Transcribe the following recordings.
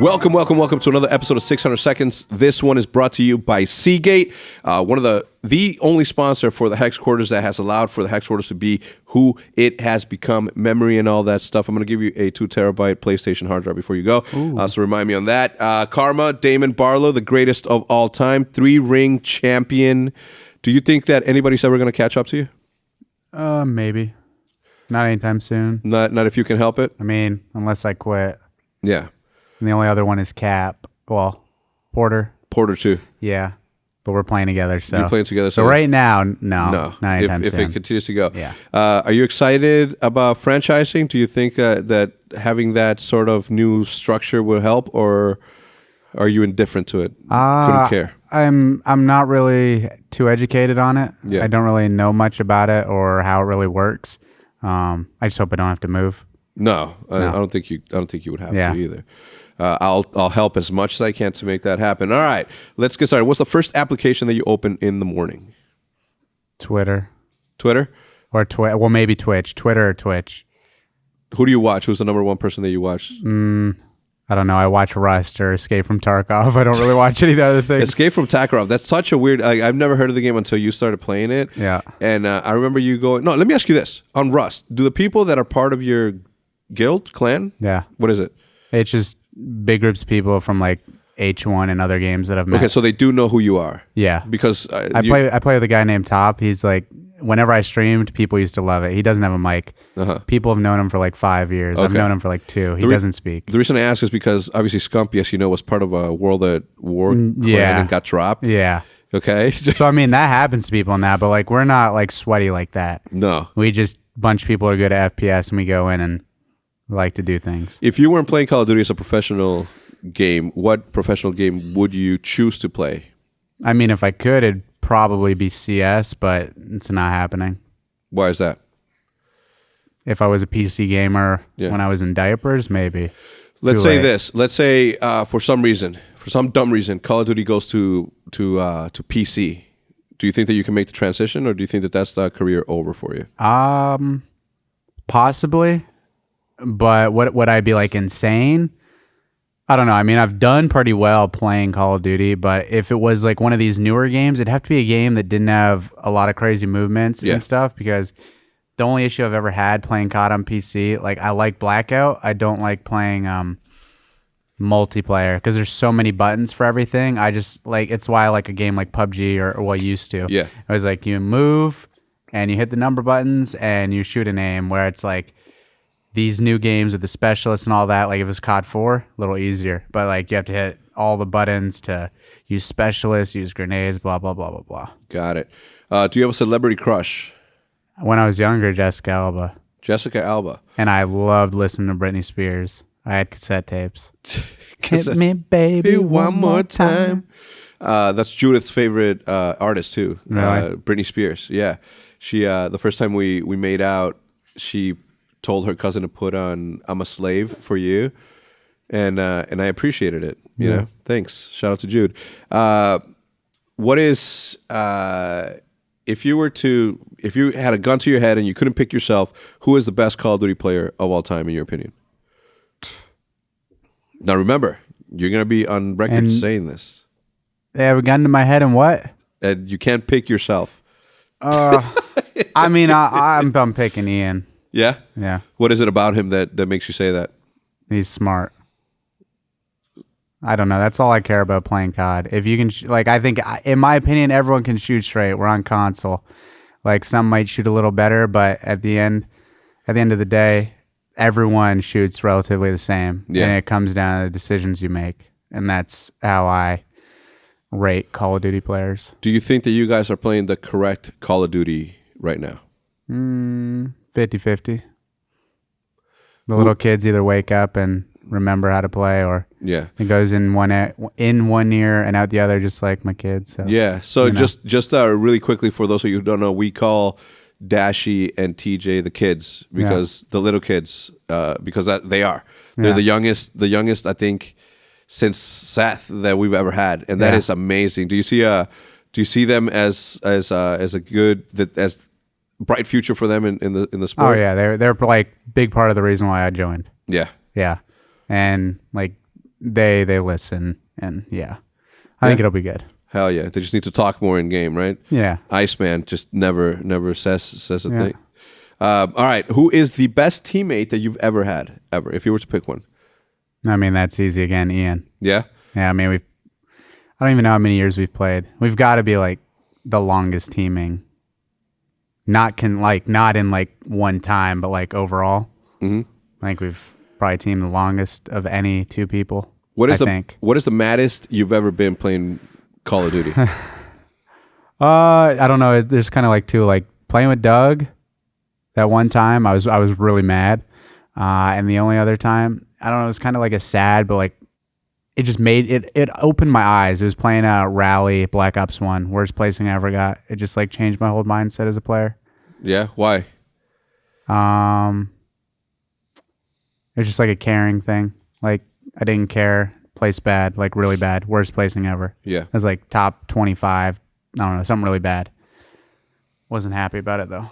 Welcome to another episode of 600 Seconds. This one is brought to you by Seagate, one of the only sponsor for the hex quarters that has allowed for the hex quarters to be who it has become, memory and all that stuff. I'm going to give you a 2 terabyte PlayStation hard drive before you go, so remind me on that. Karma, Damon, Barlow, the greatest of all time, 3-ring champion. Do you think that anybody's ever going to catch up to you? Maybe. Not anytime soon. Not if you can help it? I mean, unless I quit. Yeah. And the only other one is Cap. Well, Porter. Porter too. Yeah. But we're playing together, so. You're playing together. So right now, no. Not anytime if soon. it continues to go. Yeah. Are you excited about franchising? Do you think that having that sort of new structure will help, or are you indifferent to it? Couldn't care. I'm not really too educated on it. Yeah. I don't really know much about it or how it really works. I just hope I don't have to move. No. I don't think you would have to either. I'll help as much as I can to make that happen. All right, let's get started. What's the first application that you open in the morning? Twitter Or well, maybe Twitch. Twitter or Twitch. Who do you watch? Who's the number one person that you watch? I don't know. I watch Rust or Escape from Tarkov. I don't really watch any of the other things. Escape from Tarkov. That's such a weird... I've never heard of the game until you started playing it. Yeah. And I remember you going... No, let me ask you this. On Rust, do the people that are part of your guild, clan? Yeah. What is it? It's just big groups of people from like H1 and other games that I've met. Okay, so they do know who you are. Yeah. Because... I play with a guy named Top. He's like... Whenever I streamed, people used to love it. He doesn't have a mic. People have known him for like 5 years. Okay. I've known him for like 2. He doesn't speak. The reason I ask is because obviously Scump, yes, was part of a World at War clan and got dropped. Yeah. Okay. So I mean, that happens to people now, but like we're not like sweaty like that. No. We just, bunch of people are good at FPS and we go in and we like to do things. If you weren't playing Call of Duty as a professional game, what professional game would you choose to play? I mean, if I could, it'd probably be CS, but it's not happening. Why is that? If I was a PC gamer when I was in diapers, maybe. Let's say this. Let's say for some dumb reason, Call of Duty goes to PC. Do you think that you can make the transition, or do you think that that's the career over for you? Possibly, but would I be like insane? I don't know. I mean, I've done pretty well playing Call of Duty, but if it was like one of these newer games, it'd have to be a game that didn't have a lot of crazy movements and stuff, because the only issue I've ever had playing COD on PC, like I like Blackout. I don't like playing multiplayer because there's so many buttons for everything. I just like, it's why I like a game like PUBG or what I used to. Yeah. It was like you move and you hit the number buttons and you shoot and aim, where it's like, these new games with the specialists and all that, like if it was COD 4, a little easier. But like you have to hit all the buttons to use specialists, use grenades, blah, blah, blah, blah, blah. Got it. Do you have a celebrity crush? When I was younger, Jessica Alba. Jessica Alba. And I loved listening to Britney Spears. I had cassette tapes. Hit me, baby, one more time. That's Judith's favorite artist too. Really? Britney Spears. Yeah. She the first time we made out, she told her cousin to put on "I'm a Slave for You," and I appreciated it. You know, thanks. Shout out to Jude. What is if you had a gun to your head and you couldn't pick yourself, who is the best Call of Duty player of all time in your opinion? Now remember, you're gonna be on record saying this. They have a gun to my head and what? And you can't pick yourself. I mean, I'm picking Ian. Yeah? Yeah. What is it about him that makes you say that? He's smart. I don't know. That's all I care about playing COD. If you can, I think, in my opinion, everyone can shoot straight. We're on console. Like, some might shoot a little better, but at the end of the day, everyone shoots relatively the same. Yeah. And it comes down to the decisions you make. And that's how I rate Call of Duty players. Do you think that you guys are playing the correct Call of Duty right now? 50-50. The little kids either wake up and remember how to play, or it goes in one ear and out the other, just like my kids. So, yeah. So just really quickly, for those of you who don't know, we call Dashy and TJ the kids because the little kids, because they are. They're the youngest I think since Seth that we've ever had, and that is amazing. Do you see them as a good as bright future for them in the sport? Oh yeah, they're like big part of the reason why I joined. Yeah. Yeah. And like they listen, and I think it'll be good. Hell yeah. They just need to talk more in game, right? Yeah. Iceman just never says a thing. All right. Who is the best teammate that you've ever had, ever, if you were to pick one? I mean, that's easy again, Ian. Yeah? Yeah, I mean, I don't even know how many years we've played. We've got to be like the longest teaming. Not in like one time, but like overall. Mm-hmm. I think we've probably teamed the longest of any two people. What is I the maddest you've ever been playing Call of Duty? I don't know. There's kind of like two, like playing with Doug. That one time I was really mad, and the only other time I don't know, it was kind of like a sad, but like it just made it opened my eyes. It was playing a Rally Black Ops 1, worst placing I ever got. It just like changed my whole mindset as a player. Yeah, why? It's just like a caring thing. Like I didn't care. Placed bad, like really bad, worst placing ever. Yeah, it was like top 25. I don't know, something really bad. Wasn't happy about it though.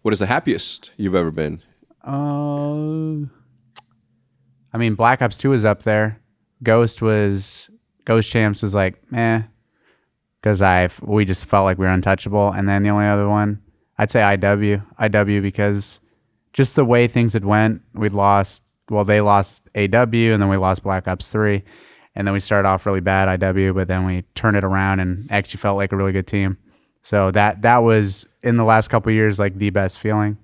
What is the happiest you've ever been? I mean, Black Ops 2 was up there. Ghost Champs was like, because we just felt like we were untouchable. And then the only other one, I'd say IW because just the way things had went, they lost AW, and then we lost Black Ops 3, and then we started off really bad IW, but then we turned it around and actually felt like a really good team. So that was in the last couple of years like the best feeling.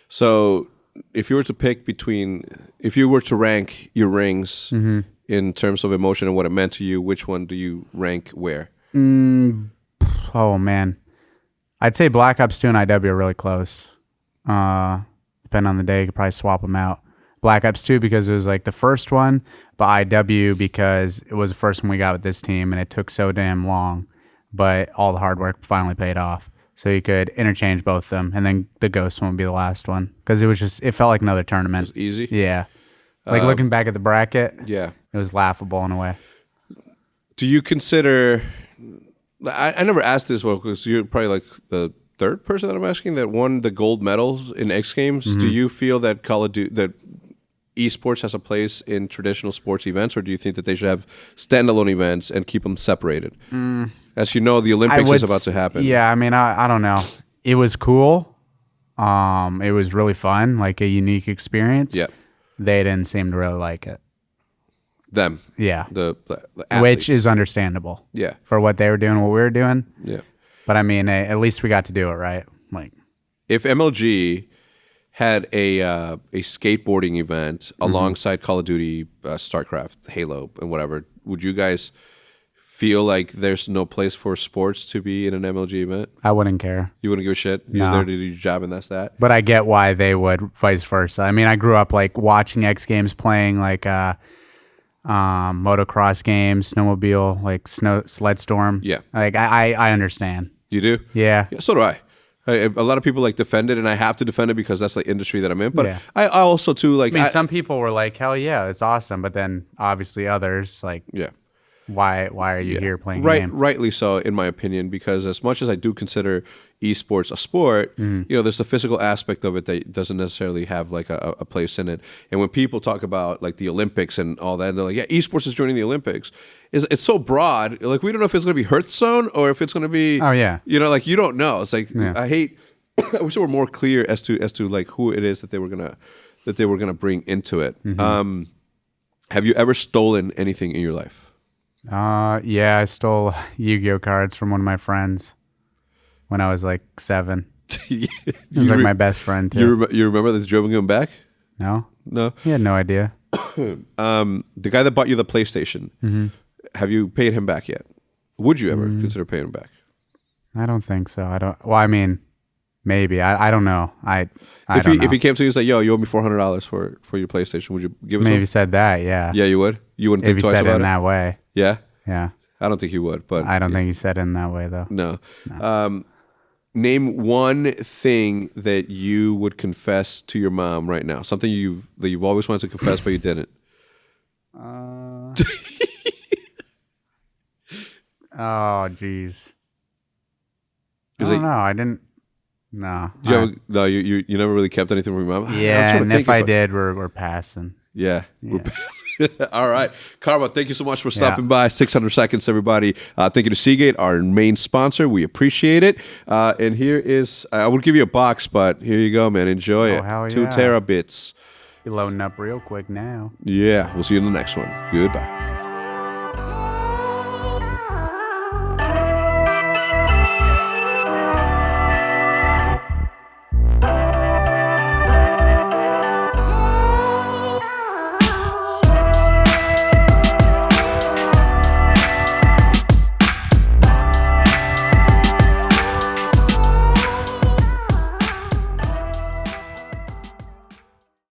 So if you were to rank your rings in terms of emotion and what it meant to you, which one do you rank where? Oh man, I'd say Black Ops 2 and IW are really close. Depending on the day, you could probably swap them out. Black Ops 2 because it was like the first one, but IW because it was the first one we got with this team and it took so damn long, but all the hard work finally paid off. So you could interchange both of them, and then the Ghost one would be the last one because it felt like another tournament. It was easy? Yeah. Like looking back at the bracket, yeah, it was laughable in a way. Do you consider, I never asked this one because you're probably like the third person that I'm asking that won the gold medals in X Games. Do you feel that Call of Duty, that esports has a place in traditional sports events, or do you think that they should have standalone events and keep them separated? As you know, the Olympics is about to happen. Yeah, I mean, I don't know. It was cool. It was really fun, like a unique experience. Yeah. They didn't seem to really like it. Them. Yeah. The athletes. Which is understandable. Yeah. For what they were doing, what we were doing. Yeah. But I mean, at least we got to do it, right? Like, if MLG had a skateboarding event alongside Call of Duty, StarCraft, Halo, and whatever, would you guys feel like there's no place for sports to be in an MLG event? I wouldn't care. You wouldn't give a shit? You're there to do your job and that's that? But I get why they would, vice versa. I mean, I grew up like watching X Games, playing like motocross games, snowmobile, like sled storm. Yeah. Like I understand. You do? Yeah. So do I. A lot of people like defend it, and I have to defend it because that's the industry that I'm in. But Yeah. I also too like. I mean, some people were like, "Hell yeah, it's awesome," but then obviously others like, yeah. Why are you here playing a game? Rightly so, in my opinion, because as much as I do consider esports a sport, there's the physical aspect of it that doesn't necessarily have like a place in it. And when people talk about like the Olympics and all that, they're like, yeah, esports is joining the Olympics. It's so broad. Like, we don't know if it's going to be Hearthstone or if it's going to be, Oh yeah, like, you don't know. It's like, Yeah. I wish they were more clear as to like who it is that they were gonna bring into it. Have you ever stolen anything in your life? Yeah, I stole Yu-Gi-Oh cards from one of my friends when I was like 7. He was like my best friend too. You remember that they drove him back? No, No. he had no idea. The guy that bought you the PlayStation, have you paid him back yet? Would you ever consider paying him back? I don't think so. I don't. Well, I mean, maybe. I don't know. If he came to you and said, "Yo, you owe me $400 for your PlayStation," would you give it to him? Maybe said that. Yeah. Yeah, you would. You wouldn't If think he twice said it about in it. that way. Yeah. Yeah. I don't think he would, but I don't think he said it in that way though. no. Name one thing that you would confess to your mom right now. Something that you've always wanted to confess, but you didn't. Oh, jeez. I don't know. I didn't. No. You never really kept anything from your mom. Yeah, and if I did, we're passing. Yeah. All right. Karma, thank you so much for stopping by. 600 seconds, everybody. Thank you to Seagate, our main sponsor. We appreciate it. And here is, I would give you a box, but here you go, man. Enjoy it. Hell 2 yeah. terabits. You're loading up real quick now. Yeah. We'll see you in the next one. Goodbye.